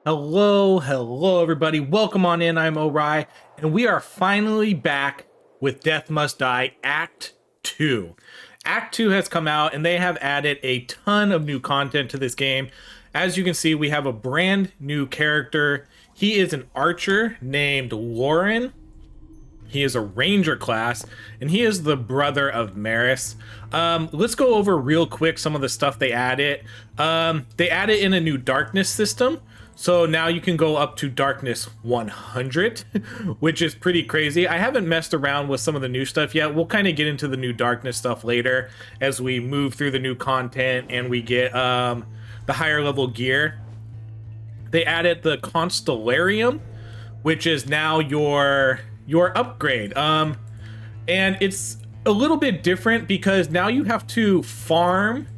Hello everybody. Welcome on in. I'm Ori, and we are finally back with Death Must Die Act 2. Act 2 has come out, and they have added a ton of new content to this game. As you can see, we have a brand new character. He is an archer named Lauren. He is a ranger class, and he is the brother of Maris. Let's go over real quick some of the stuff they added. They added in a new darkness system. So now you can go up to darkness 100, which is pretty crazy. I haven't messed around with some of the new stuff yet. We'll kind of get into the new darkness stuff later as we move through the new content and we get the higher level gear. They added the Constellarium, which is now your upgrade. And it's a little bit different because now you have to farm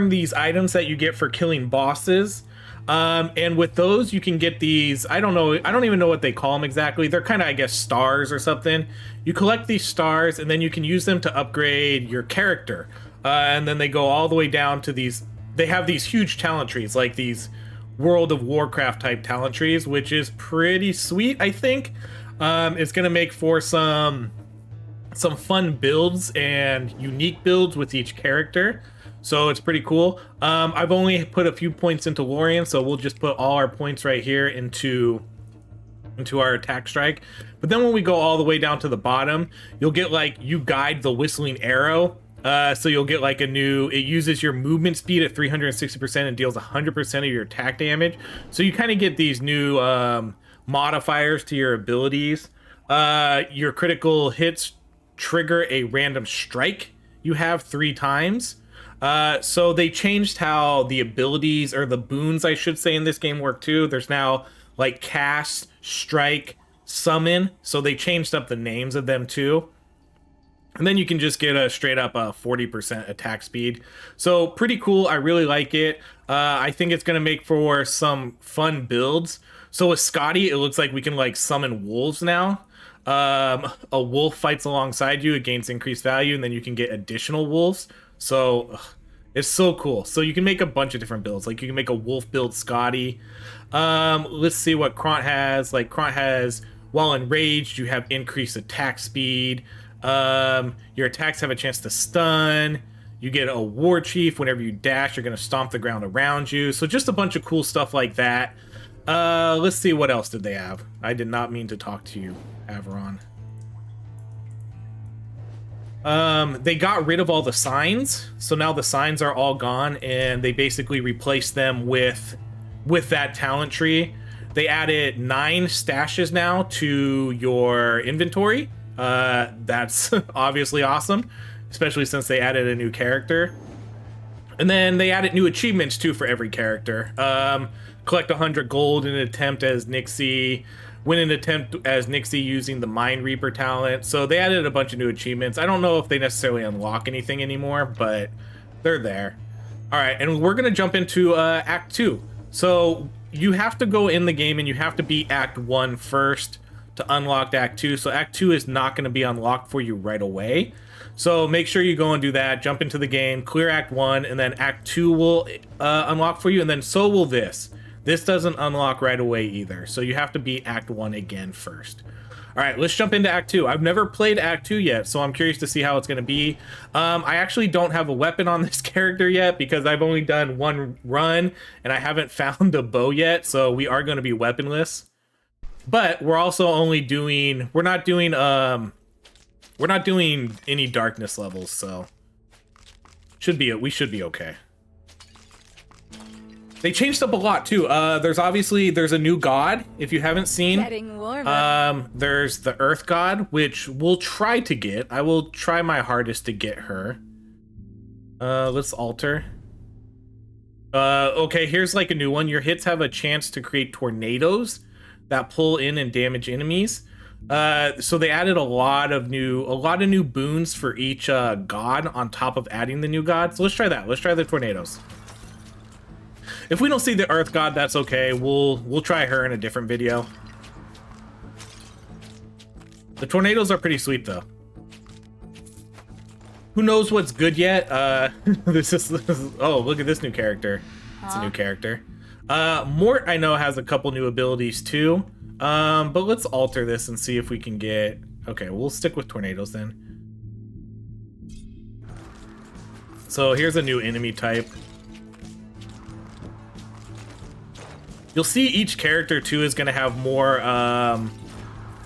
these items that you get for killing bosses. And with those, you can get these, I don't even know what they call them exactly. They're kind of, I guess, stars or something. You collect these stars and then you can use them to upgrade your character. And then they go all the way down to these, they have these huge talent trees, like these World of Warcraft type talent trees, which is pretty sweet, I think. It's going to make for some fun builds and unique builds with each character. So it's pretty cool. I've only put a few points into Lorien, so we'll just put all our points right here into our attack strike. But then when we go all the way down to the bottom, you'll get like, you guide the whistling arrow. So you'll get like it uses your movement speed at 360% and deals 100% of your attack damage. So you kind of get these new modifiers to your abilities. Your critical hits trigger a random strike you have 3 times. So they changed how the abilities, or the boons I should say, in this game work too. There's now like cast, strike, summon. So they changed up the names of them too. And then you can just get a straight up 40% attack speed. So pretty cool. I really like it. I think it's going to make for some fun builds. So with Scotty, it looks like we can like summon wolves now. A wolf fights alongside you. It gains increased value, and then you can get additional wolves. So it's so cool. So you can make a bunch of different builds. Like you can make a wolf build Scotty. Let's see what Kront has. Like Kront has, while enraged, you have increased attack speed. Your attacks have a chance to stun. You get a war chief. Whenever you dash, you're going to stomp the ground around you. So just a bunch of cool stuff like that. Let's see, what else did they have? I did not mean to talk to you, Averon. They got rid of all the signs, so now the signs are all gone, and they basically replaced them with that talent tree. They added 9 stashes now to your inventory. That's obviously awesome, especially since they added a new character. And then they added new achievements too for every character. Collect 100 gold in an attempt as Nixie. Win an attempt as Nixie using the Mind Reaper talent. So they added a bunch of new achievements. I don't know if they necessarily unlock anything anymore, but they're there. All right, and we're gonna jump into Act 2. So you have to go in the game and you have to beat Act 1 first to unlock Act 2. So Act 2 is not gonna be unlocked for you right away. So make sure you go and do that, jump into the game, clear Act 1, and then Act 2 will unlock for you, and then so will this. This doesn't unlock right away either, so you have to beat Act 1 again first. All right, let's jump into Act 2. I've never played Act 2 yet, so I'm curious to see how it's going to be. I actually don't have a weapon on this character yet because I've only done one run, and I haven't found a bow yet, so we are going to be weaponless. But we're also only doing... We're not doing any darkness levels, so... We should be okay. They changed up a lot too. There's a new god, if you haven't seen. Getting warmer. There's the Earth God, which we'll try to get. I will try my hardest to get her. Let's alter. Okay, here's like a new one. Your hits have a chance to create tornadoes that pull in and damage enemies. So they added a lot of new boons for each god on top of adding the new god. So let's try that. Let's try the tornadoes. If we don't see the Earth God, that's okay. We'll try her in a different video. The tornadoes are pretty sweet though. Who knows what's good yet? This is oh, look at this new character. It's a new character. Mort, I know, has a couple new abilities too. But let's alter this and see if we can get... Okay, we'll stick with tornadoes then. So here's a new enemy type. You'll see each character too is going to have more, I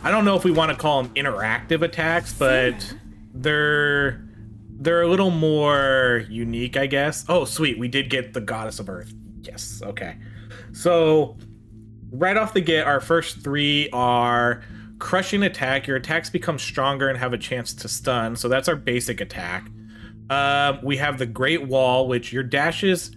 don't know if we want to call them interactive attacks, but they're a little more unique, I guess. Oh, sweet. We did get the Goddess of Earth. Yes. Okay. So right off the get, our first three are crushing attack. Your attacks become stronger and have a chance to stun. So that's our basic attack. We have the Great Wall, which your dash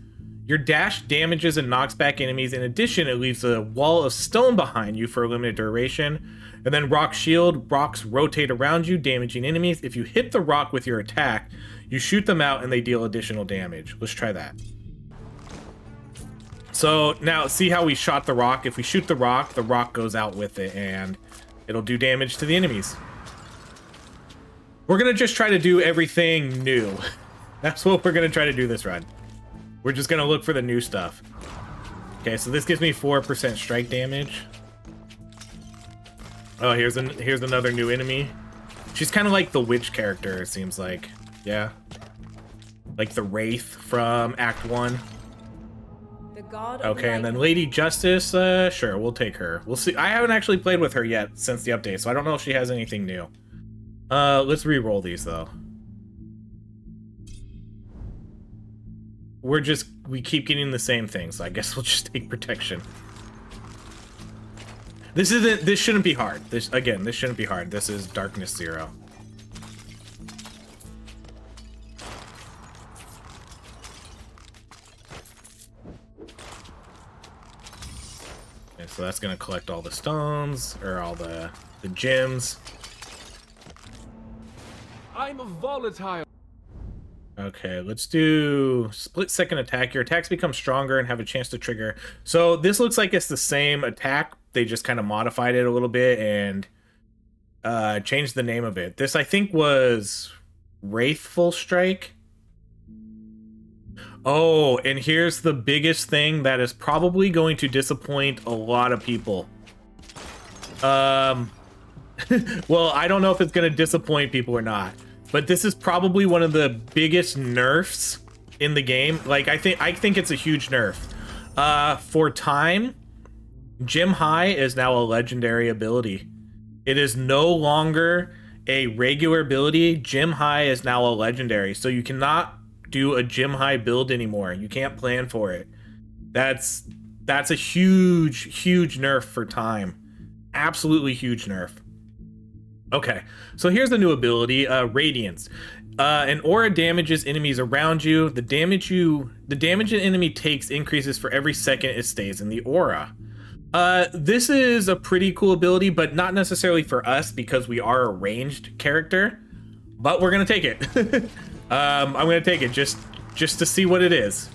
damages and knocks back enemies. In addition, it leaves a wall of stone behind you for a limited duration. And then Rock Shield, rocks rotate around you, damaging enemies. If you hit the rock with your attack, you shoot them out and they deal additional damage. Let's try that. So now see how we shot the rock? If we shoot the rock goes out with it and it'll do damage to the enemies. We're gonna just try to do everything new. That's what we're gonna try to do this run. We're just gonna look for the new stuff. Okay, so this gives me 4% strike damage. Oh, here's another new enemy. She's kind of like the witch character, it seems like. Yeah. Like the Wraith from Act 1. The god okay, and then Lady Justice, sure, we'll take her. We'll see. I haven't actually played with her yet since the update, so I don't know if she has anything new. Let's re-roll these though. We keep getting the same thing, so I guess we'll just take protection. This shouldn't be hard. This shouldn't be hard. This is Darkness 0. Okay, so that's gonna collect all the stones, or all the gems. I'm a volatile. Okay, let's do split second attack. Your attacks become stronger and have a chance to trigger. So this looks like it's the same attack. They just kind of modified it a little bit and changed the name of it. This, I think, was Wraithful Strike. Oh, and here's the biggest thing that is probably going to disappoint a lot of people. Well, I don't know if it's going to disappoint people or not. But this is probably one of the biggest nerfs in the game. Like, I think it's a huge nerf. For time, Gem High is now a legendary ability. It is no longer a regular ability. Gem High is now a legendary. So you cannot do a Gem High build anymore. You can't plan for it. That's a huge, huge nerf for time. Absolutely huge nerf. Okay, so here's the new ability, Radiance. An aura damages enemies around you. The damage an enemy takes increases for every second it stays in the aura. This is a pretty cool ability, but not necessarily for us because we are a ranged character. But we're gonna take it. I'm gonna take it just to see what it is.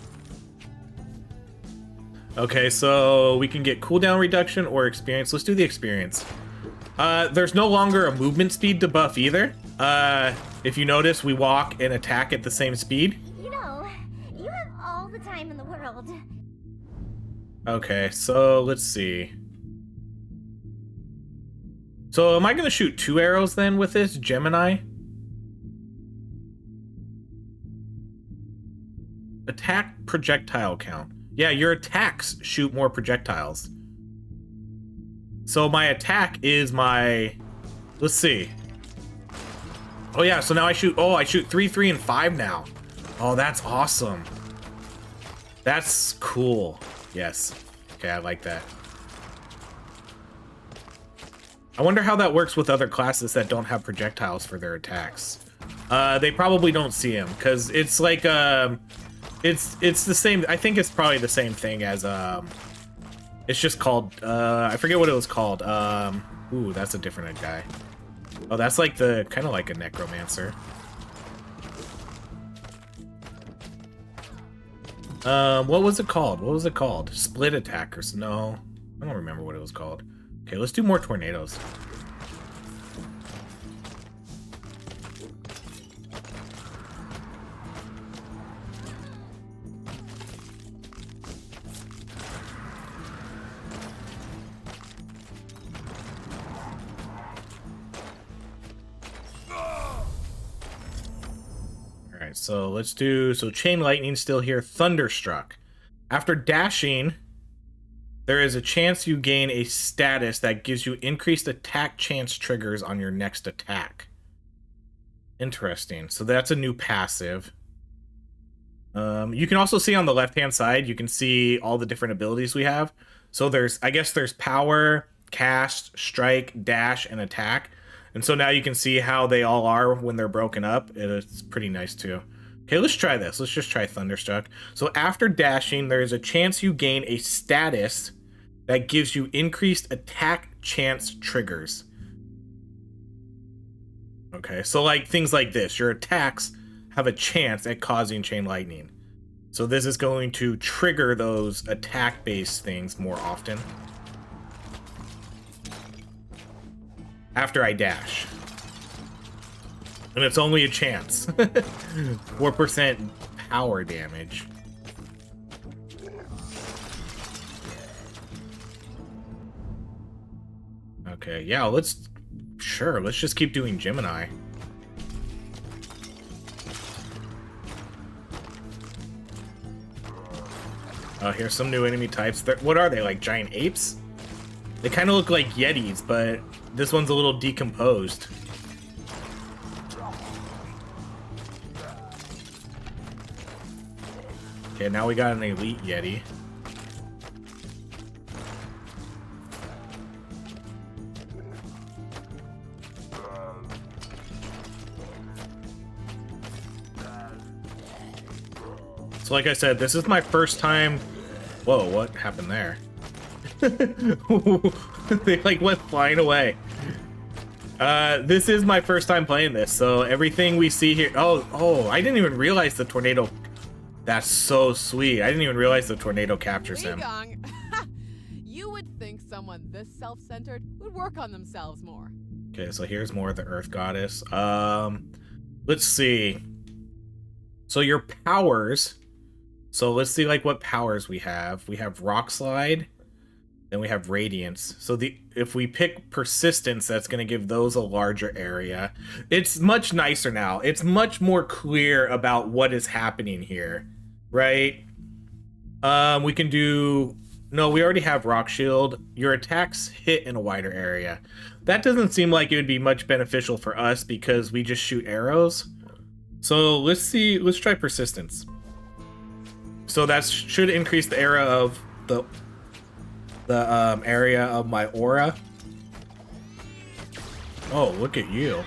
Okay, so we can get cooldown reduction or experience. Let's do the experience. There's no longer a movement speed debuff either. If you notice, we walk and attack at the same speed. You know, you have all the time in the world. Okay, so let's see. So am I gonna shoot 2 arrows then with this Gemini? Attack projectile count. Yeah, your attacks shoot more projectiles. So my attack is my... Let's see. Oh yeah, so now I shoot 3, 3, and 5 now. Oh, that's awesome. That's cool. Yes. Okay, I like that. I wonder how that works with other classes that don't have projectiles for their attacks. They probably don't see them, because it's like, it's the same... I think it's probably the same thing as, it's just called, I forget what it was called. Ooh, that's a different guy. Oh, that's like kind of like a necromancer. What was it called? What was it called? Split attackers? No, I don't remember what it was called. Okay, let's do more tornadoes. right, so let's do, so chain lightning still here. Thunderstruck. After dashing, there is a chance you gain a status that gives you increased attack chance triggers on your next attack. Interesting. So that's a new passive. You can also see on the left-hand side, you can see all the different abilities we have. So there's, I guess there's power, cast, strike, dash, and attack. And so now you can see how they all are when they're broken up. It's pretty nice too. Okay, let's try this. Let's just try Thunderstruck. So after dashing, there is a chance you gain a status that gives you increased attack chance triggers. Okay, so like things like this, your attacks have a chance at causing chain lightning. So this is going to trigger those attack-based things more often. After I dash. And it's only a chance. 4% power damage. Okay, yeah, let's just keep doing Gemini. Oh, here's some new enemy types. What are they, like giant apes? They kind of look like Yetis, but this one's a little decomposed. Okay, now we got an elite Yeti. So like I said, this is my first time... Whoa, what happened there? They like went flying away. This is my first time playing this, so everything we see here... Oh, I didn't even realize the tornado... That's so sweet. I didn't even realize the tornado captures him. You would think someone this self-centered would work on themselves more. Okay, so here's more of the Earth Goddess. Let's see. So your powers... So let's see like what powers we have. We have Rock Slide, then we have Radiance. So if we pick Persistence, that's going to give those a larger area. It's much nicer now. It's much more clear about what is happening here, right? We can do... No, we already have Rock Shield. Your attacks hit in a wider area. That doesn't seem like it would be much beneficial for us because we just shoot arrows. So let's see. Let's try Persistence. So that should increase the area of the area of my aura. Oh, look at you.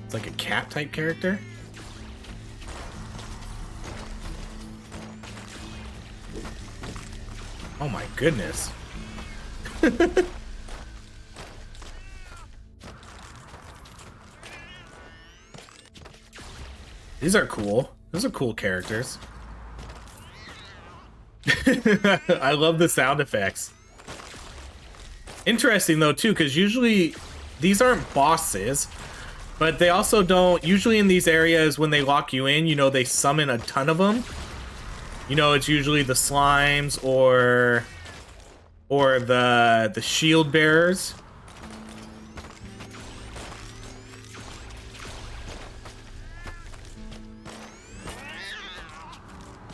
It's like a cat type character. Oh my goodness. These are cool. Those are cool characters. I love the sound effects. Interesting though too, because usually these aren't bosses, but they also don't, usually in these areas when they lock you in, you know, they summon a ton of them. You know, it's usually the slimes or the shield bearers.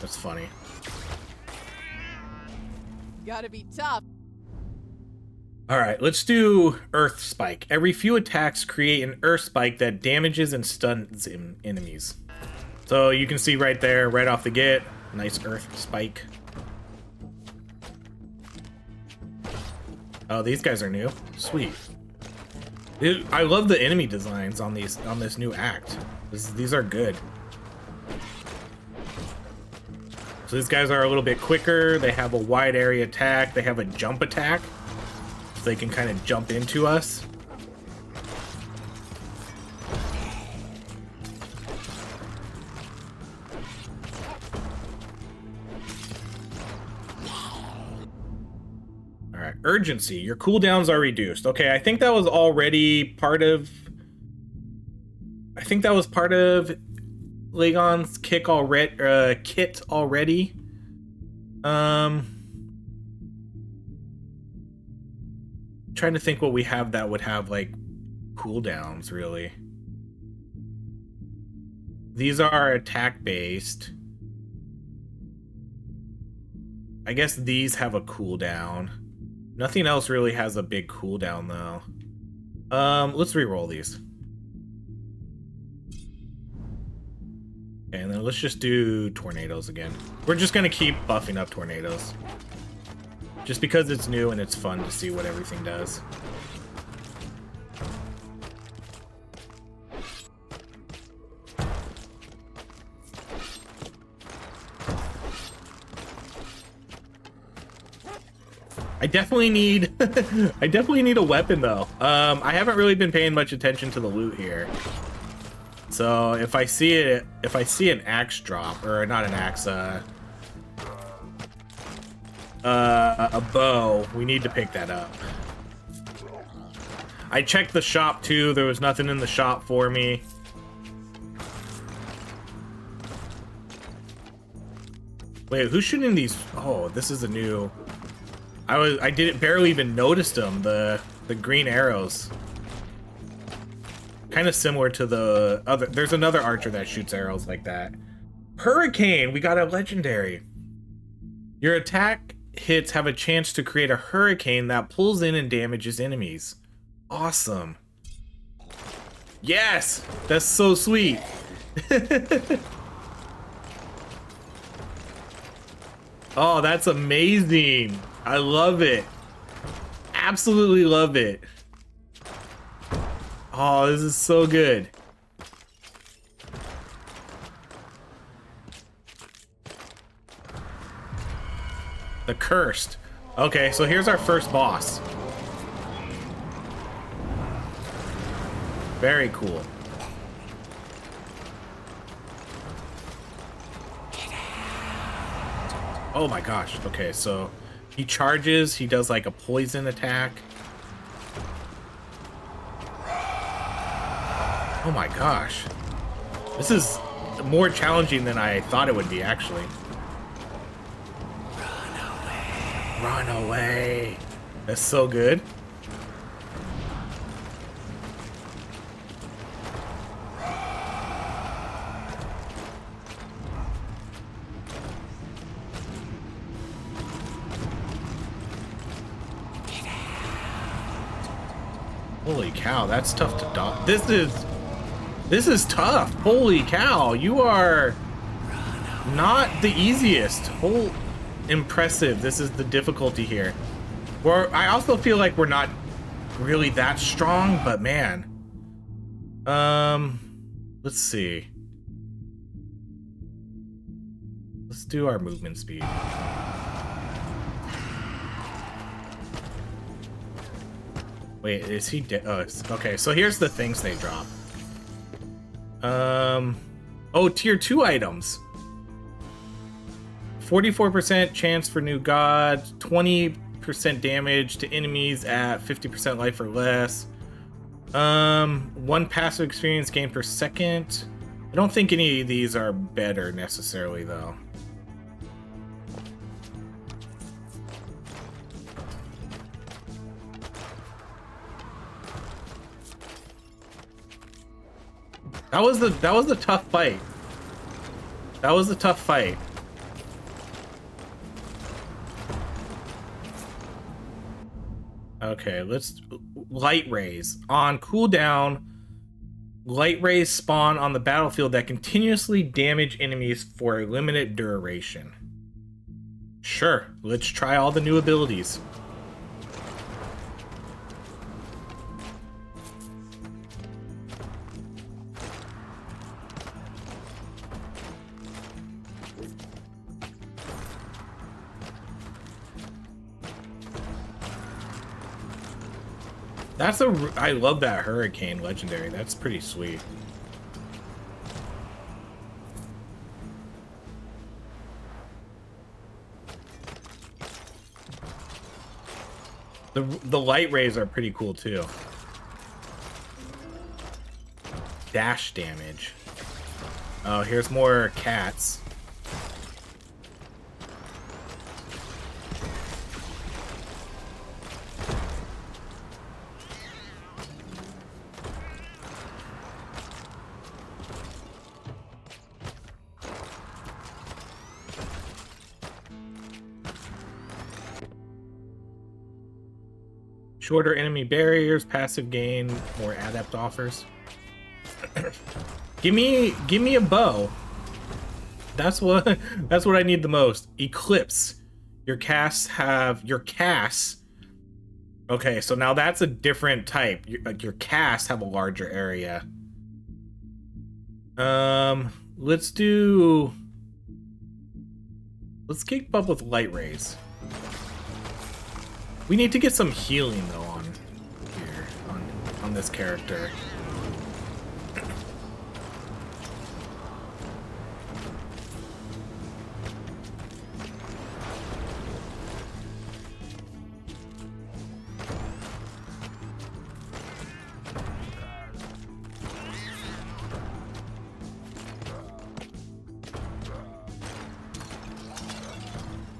That's funny. Gotta be tough. All right, let's do Earth Spike. Every few attacks create an Earth Spike that damages and stuns enemies. So you can see right there, right off the get, nice Earth Spike. Oh, these guys are new. Sweet. I love the enemy designs on this new act. These are good. So these guys are a little bit quicker. They have a wide area attack. They have a jump attack. So they can kind of jump into us. All right, urgency. Your cooldowns are reduced. Okay, I think that was already part of... Lagon's kit already. Trying to think what we have that would have like cooldowns really. These are attack based. I guess these have a cooldown. Nothing else really has a big cooldown though. Let's re-roll these. Okay, and then let's just do tornadoes again. We're just gonna keep buffing up tornadoes. Just because it's new and it's fun to see what everything does. I definitely need I definitely need a weapon though. I haven't really been paying much attention to the loot here. So if I see an axe drop, or not an axe, a bow, we need to pick that up. I checked the shop too, there was nothing in the shop for me. Wait, who's shooting these? Oh, this is a new... I didn't barely even notice them, the green arrows. Kind of similar to the other, there's another archer that shoots arrows like that. Hurricane, we got a legendary. Your attack hits have a chance to create a hurricane that pulls in and damages enemies. Awesome. Yes, that's so sweet. Oh, that's amazing. I love it. Absolutely love it. Oh, this is so good. The Cursed. Okay, so here's our first boss. Very cool. Oh my gosh. Okay, so he charges, he does like a poison attack. Oh my gosh. This is more challenging than I thought it would be, actually. Run away. Run away. That's so good. Holy cow, that's tough to dodge. This is tough. Holy cow, you are not the easiest. Impressive. This is the difficulty here. I also feel like we're not really that strong, but man. Let's see. Let's do our movement speed. Wait, is he dead? Oh, okay, so here's the things they drop. Oh, tier 2 items. 44% chance for new god, 20% damage to enemies at 50% life or less. 1 passive experience gained per second. I don't think any of these are better necessarily though. That was the tough fight. That was a tough fight. Okay, let's light rays. On cooldown, light rays spawn on the battlefield that continuously damage enemies for a limited duration. Sure, let's try all the new abilities. I love that hurricane legendary. That's pretty sweet. The light rays are pretty cool too. Dash damage. Oh, here's more cats. Shorter enemy barriers, passive gain, more adept offers. give me a bow. That's what I need the most. Eclipse. Your casts. Okay, so now that's a different type. Your casts have a larger area. Let's keep up with light rays. We need to get some healing though on here on this character.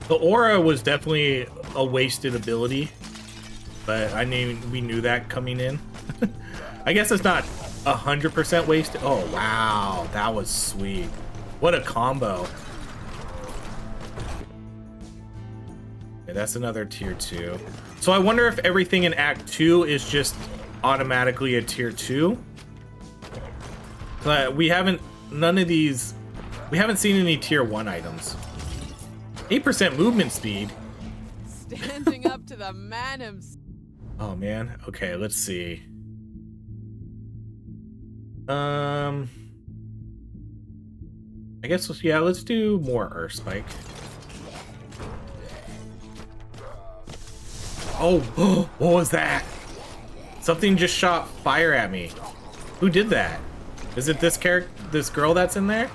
The aura was definitely a wasted ability, but I mean, we knew that coming in. I guess it's not 100% wasted. Oh, wow. That was sweet. What a combo. Okay, that's another tier 2. So I wonder if everything in Act 2 is just automatically a tier 2. But we haven't seen any tier 1 items. 8% movement speed. Standing up to the man himself. Oh man. Okay, let's see. I guess let's do more Earth Spike. Oh, what was that? Something just shot fire at me. Who did that? Is it this girl that's in there?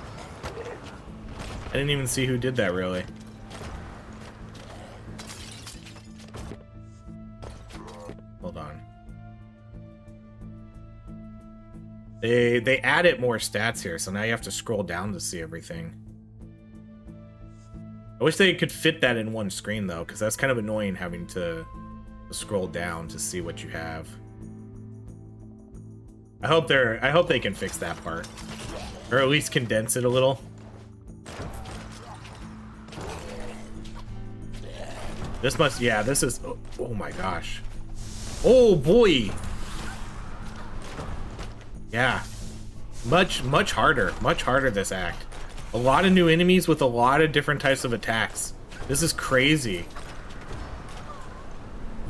I didn't even see who did that really. Hold on. They added more stats here, so now you have to scroll down to see everything. I wish they could fit that in one screen though, because that's kind of annoying having to scroll down to see what you have. I hope they can fix that part, or at least condense it a little. This is oh my gosh. Oh boy. Yeah. Much harder this act. A lot of new enemies with a lot of different types of attacks. This is crazy.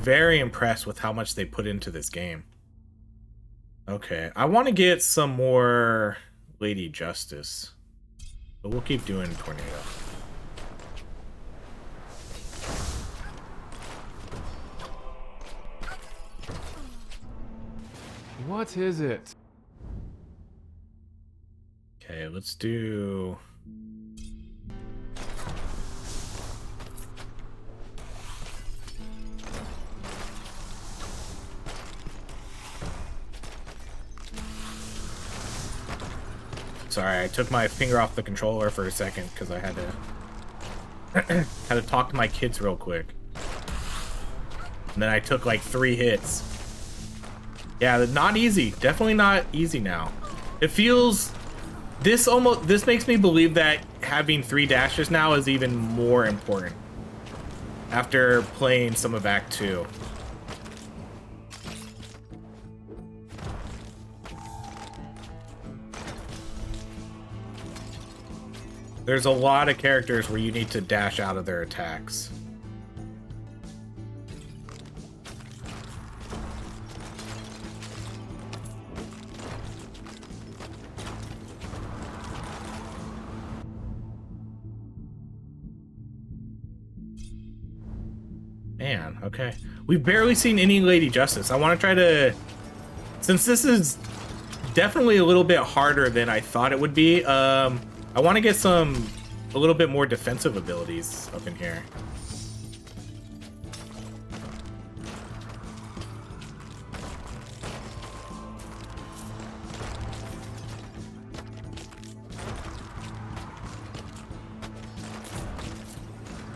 Very impressed with how much they put into this game. Okay, I want to get some more Lady Justice, but we'll keep doing Tornado. What is it? Okay, let's do... Sorry, I took my finger off the controller for a second because I had to talk to my kids real quick. And then I took like 3 hits. Yeah, not easy. Definitely not easy now. It feels... This makes me believe that having 3 dashes now is even more important after playing some of Act 2. There's a lot of characters where you need to dash out of their attacks. Man, okay. We've barely seen any Lady Justice. I want to try to... Since this is definitely a little bit harder than I thought it would be, I want to get a little bit more defensive abilities up in here.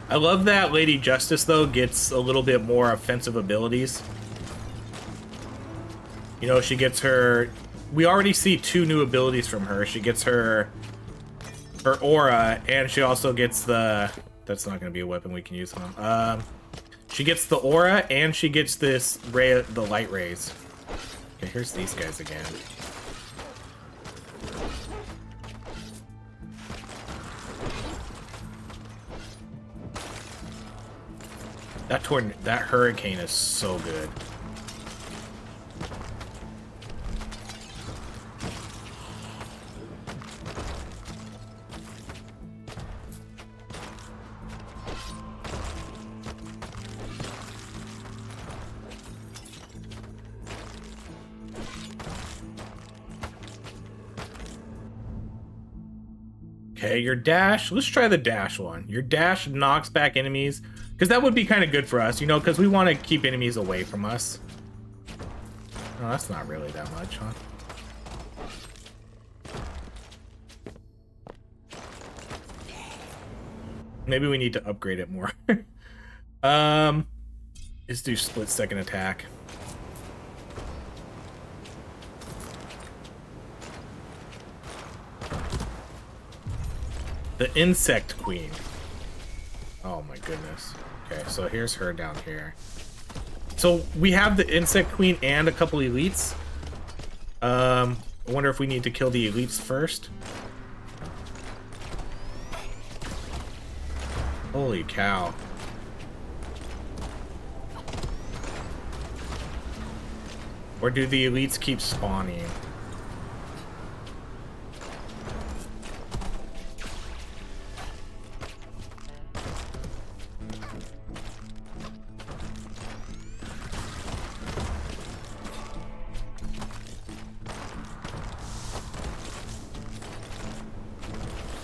I love that Lady Justice, though, gets a little bit more offensive abilities. You know, she gets her... We already see 2 new abilities from her. She gets her aura, and she also gets the... That's not going to be a weapon we can use, huh? She gets the aura and she gets this ray, the light rays. Okay, here's these guys again. That hurricane is so good. Okay, your dash, let's try the dash one. Your dash knocks back enemies, because that would be kind of good for us, you know, because we want to keep enemies away from us. Oh, that's not really that much, huh? Maybe we need to upgrade it more. Let's do split second attack. The insect queen. Oh my goodness. Okay, so here's her down here. So we have the insect queen and a couple elites. I wonder if we need to kill the elites first. Holy cow. Or do the elites keep spawning?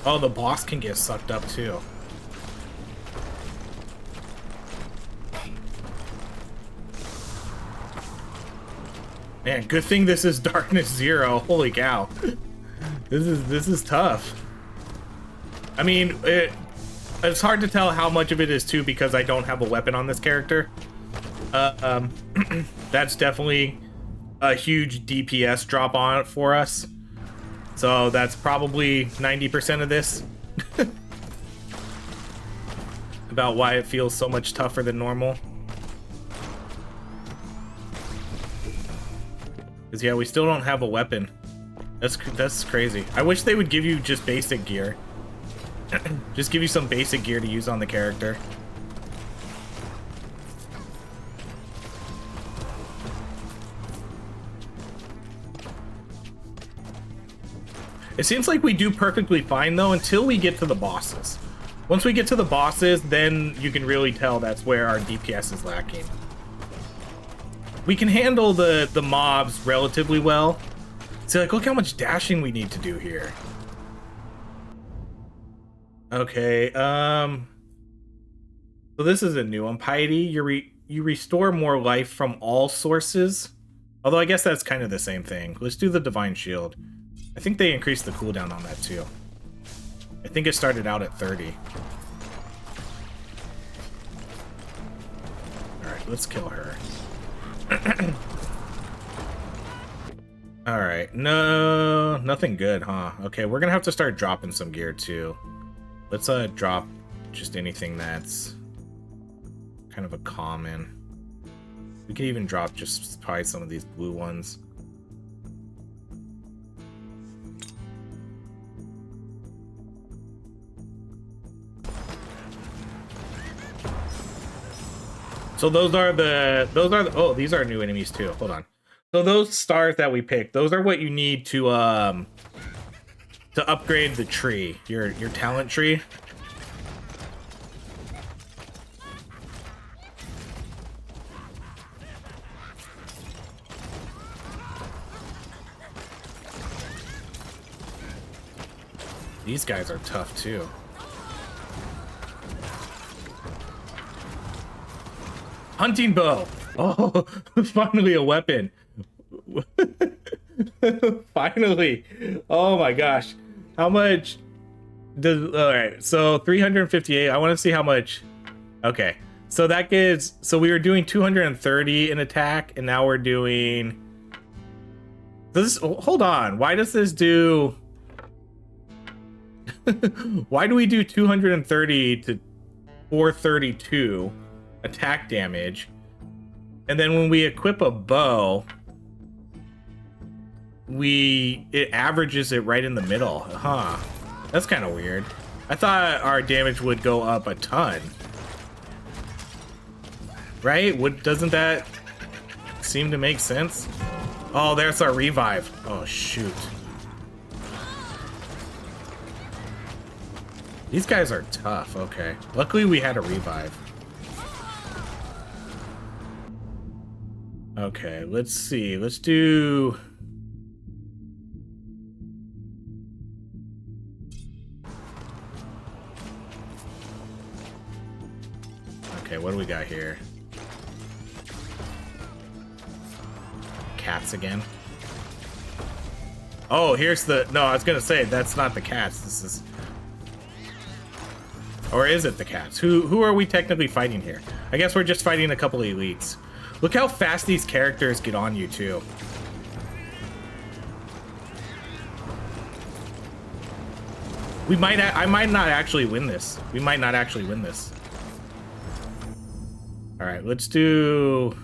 Oh, the boss can get sucked up too. Man, good thing this is Darkness 0. Holy cow. This is tough. I mean, it's hard to tell how much of it is too because I don't have a weapon on this character. That's definitely a huge DPS drop on it for us. So that's probably 90% of this. About why it feels so much tougher than normal. Because yeah, we still don't have a weapon. That's crazy. I wish they would give you just basic gear. Just give you some basic gear to use on the character. It seems like we do perfectly fine though until we get to the bosses. Once we get to the bosses, then you can really tell that's where our DPS is lacking. We can handle the mobs relatively well. See, like, look how much dashing we need to do here. Okay, so this is a new one. Piety, you restore more life from all sources. Although I guess that's kind of the same thing. Let's do the Divine Shield. I think they increased the cooldown on that too. I think it started out at 30. Alright, let's kill her. Alright, no, nothing good, huh? Okay, we're gonna have to start dropping some gear too. Let's drop just anything that's kind of a common. We could even drop just probably some of these blue ones. So those are the oh, these are new enemies too. Hold on. So those stars that we picked, those are what you need to upgrade the tree, your talent tree. These guys are tough too. Hunting bow. Oh, finally a weapon. Finally. Oh my gosh. How much does, all right, so 358. I want to see how much. Okay. So that gives, so we were doing 230 in attack and now we're doing this. Hold on. Why does this do why do we do 230 to 432? attack damage. And then when we equip a bow, it averages it right in the middle. Huh. That's kind of weird. I thought our damage would go up a ton. Right? Doesn't that seem to make sense? Oh, there's our revive. Oh, shoot. These guys are tough. Okay. Luckily, we had a revive. Okay, let's see. Let's do... Okay, what do we got here? Cats again. Oh, here's the... No, I was gonna say, that's not the cats. This is... Or is it the cats? Who are we technically fighting here? I guess we're just fighting a couple of elites. Look how fast these characters get on you, too. I might not actually win this. We might not actually win this. Alright, let's do...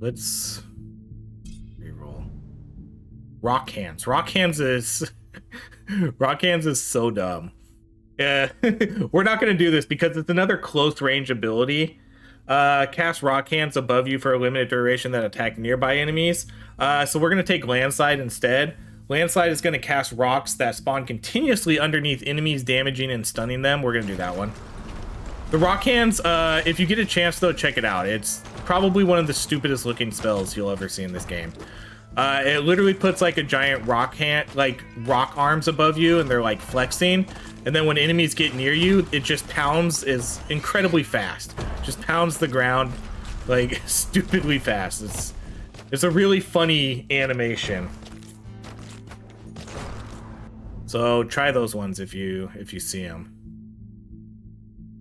Let's... reroll. Rock hands. Rock hands is... Rock hands is so dumb. Yeah, we're not going to do this because it's another close range ability. Cast rock hands above you for a limited duration that attack nearby enemies. So we're going to take landslide instead. Landslide is going to cast rocks that spawn continuously underneath enemies, damaging and stunning them. We're going to do that one. The rock hands, if you get a chance though, check it out. It's probably one of the stupidest looking spells you'll ever see in this game. It literally puts like a giant rock hand, like rock arms above you, and they're like flexing. And then when enemies get near you, it just pounds, is incredibly fast. Just pounds the ground like stupidly fast. It's a really funny animation. So try those ones if you see them.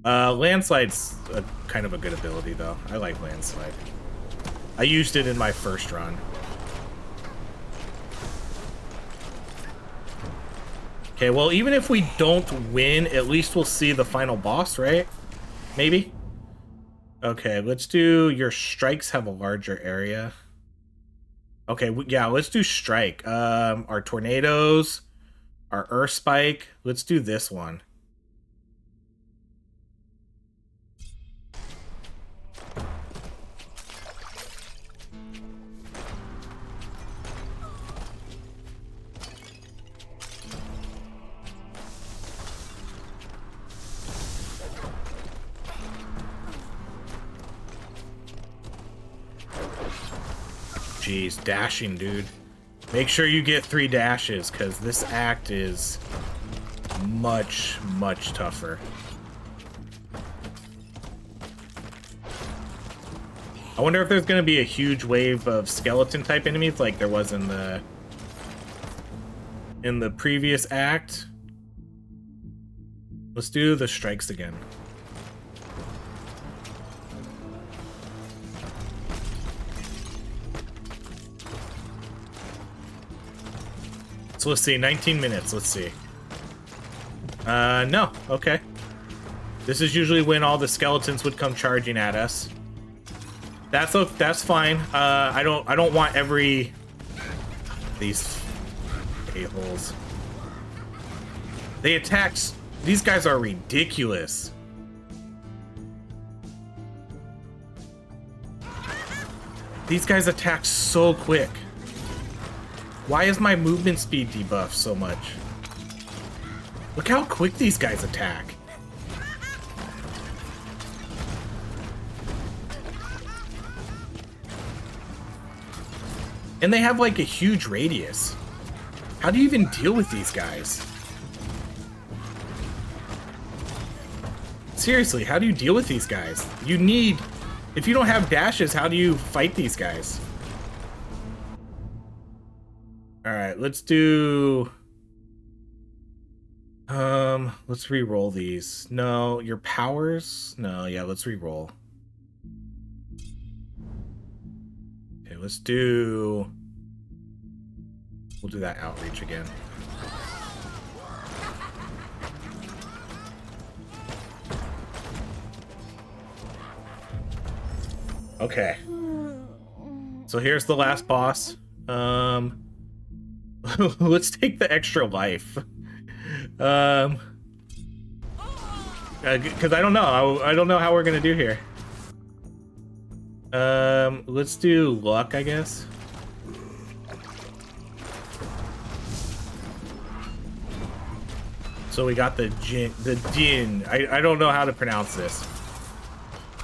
Landslide's kind of a good ability though. I like landslide. I used it in my first run. Okay, well, even if we don't win, at least we'll see the final boss, right? Maybe? Okay, let's do... Your strikes have a larger area. Okay, yeah, let's do strike. Our tornadoes, our earth spike. Let's do this one. Jeez, dashing, dude. Make sure you get 3 dashes, because this act is much, much tougher. I wonder if there's going to be a huge wave of skeleton-type enemies like there was in the previous act. Let's do the strikes again. So let's see, 19 minutes, let's see. No, okay. This is usually when all the skeletons would come charging at us. That's fine. I don't want these a-holes. They attack, these guys are ridiculous. These guys attack so quick. Why is my movement speed debuffed so much? Look how quick these guys attack. And they have like a huge radius. How do you even deal with these guys? Seriously, how do you deal with these guys? You need... If you don't have dashes, how do you fight these guys? Alright, let's do... let's re-roll these. No, your powers? No, yeah, let's re-roll. Okay, let's do... We'll do that outreach again. Okay. So here's the last boss. Let's take the extra life. Because I don't know. I don't know how we're gonna do here. Let's do luck, I guess. So we got the Jin. I don't know how to pronounce this,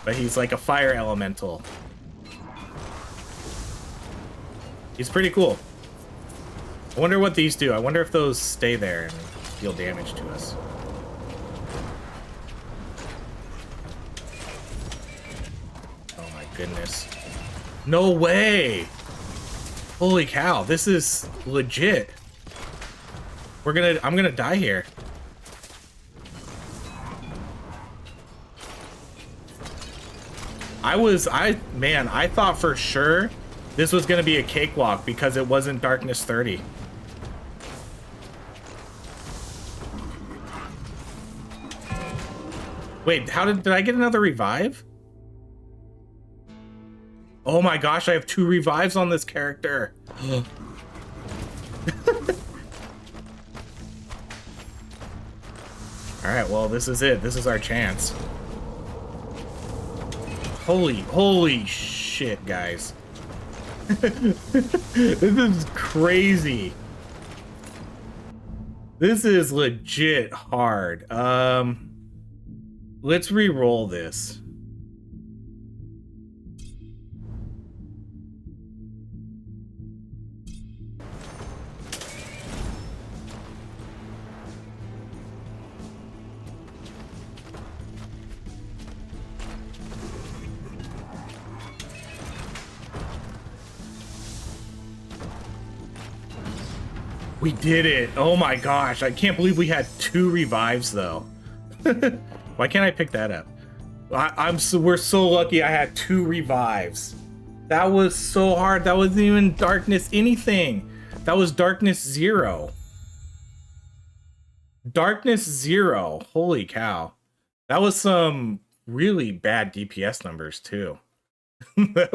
but he's like a fire elemental. He's pretty cool. I wonder what these do. I wonder if those stay there and deal damage to us. Oh my goodness. No way! Holy cow, this is legit. I'm gonna die here. Man, I thought for sure this was gonna be a cakewalk because it wasn't darkness 30. Wait, how did I get another revive? Oh my gosh, I have 2 revives on this character. Alright, well, this is it. This is our chance. Holy shit, guys. This is crazy. This is legit hard. Let's re-roll this. We did it. Oh my gosh. I can't believe we had 2 revives though. Why can't I pick that up? We're so lucky I had 2 revives. That was so hard. That wasn't even darkness anything. That was darkness 0. Darkness 0. Holy cow. That was some really bad DPS numbers too. that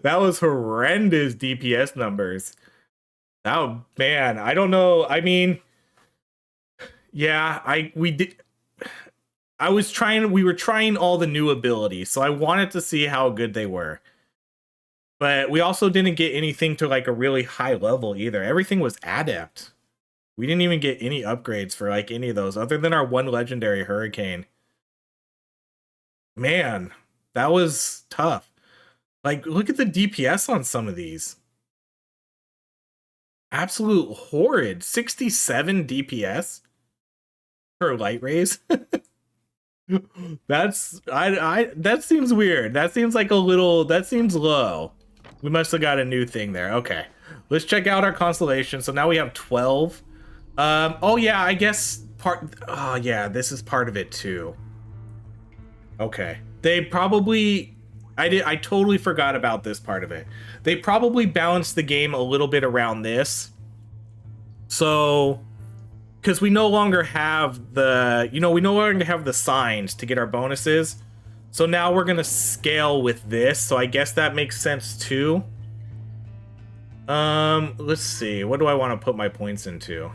was horrendous DPS numbers. Oh man, I don't know. I mean, yeah, we were trying all the new abilities, so I wanted to see how good they were. But we also didn't get anything to like a really high level either. Everything was adept. We didn't even get any upgrades for like any of those other than our 1 legendary hurricane. Man, that was tough. Like, look at the DPS on some of these. Absolute horrid. 67 DPS for light rays. That seems weird. That seems like that seems low. We must have got a new thing there. Okay. Let's check out our constellation. So now we have 12. Oh yeah, I guess oh yeah, this is part of it too. Okay. They probably I totally forgot about this part of it. They probably balanced the game a little bit around this. So, because we no longer have the signs to get our bonuses. So now we're going to scale with this. So I guess that makes sense too. Let's see. What do I want to put my points into?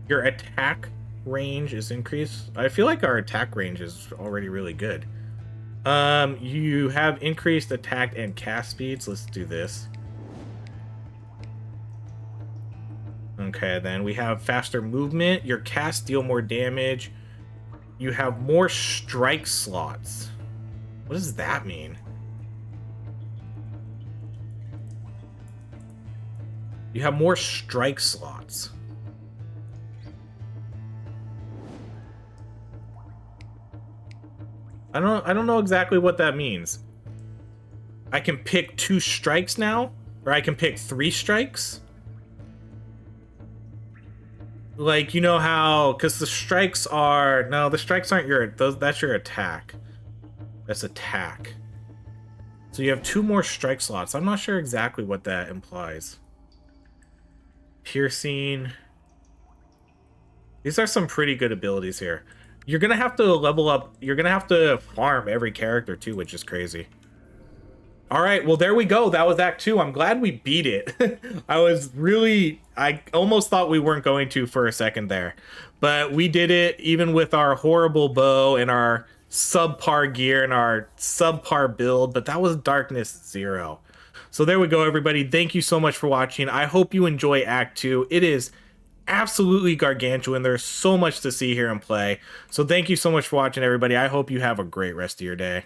Your attack range is increased. I feel like our attack range is already really good. You have increased attack and cast speeds. Let's do this. Okay, then we have faster movement. Your casts deal more damage. You have more strike slots. What does that mean? You have more strike slots. I don't know exactly what that means. I can pick 2 strikes now, or I can pick 3 strikes. Like, you know how, because the strikes aren't that's your attack. That's attack. So you have 2 more strike slots. I'm not sure exactly what that implies. Piercing. These are some pretty good abilities here. you're gonna have to level up. You're gonna have to farm every character too, which is crazy. All right, well, there we go. That was Act 2. I'm glad we beat it. I almost thought we weren't going to for a second there. But we did it even with our horrible bow and our subpar gear and our subpar build. But that was Darkness 0. So there we go, everybody. Thank you so much for watching. I hope you enjoy Act 2. It is absolutely gargantuan. There's so much to see here and play. So thank you so much for watching, everybody. I hope you have a great rest of your day.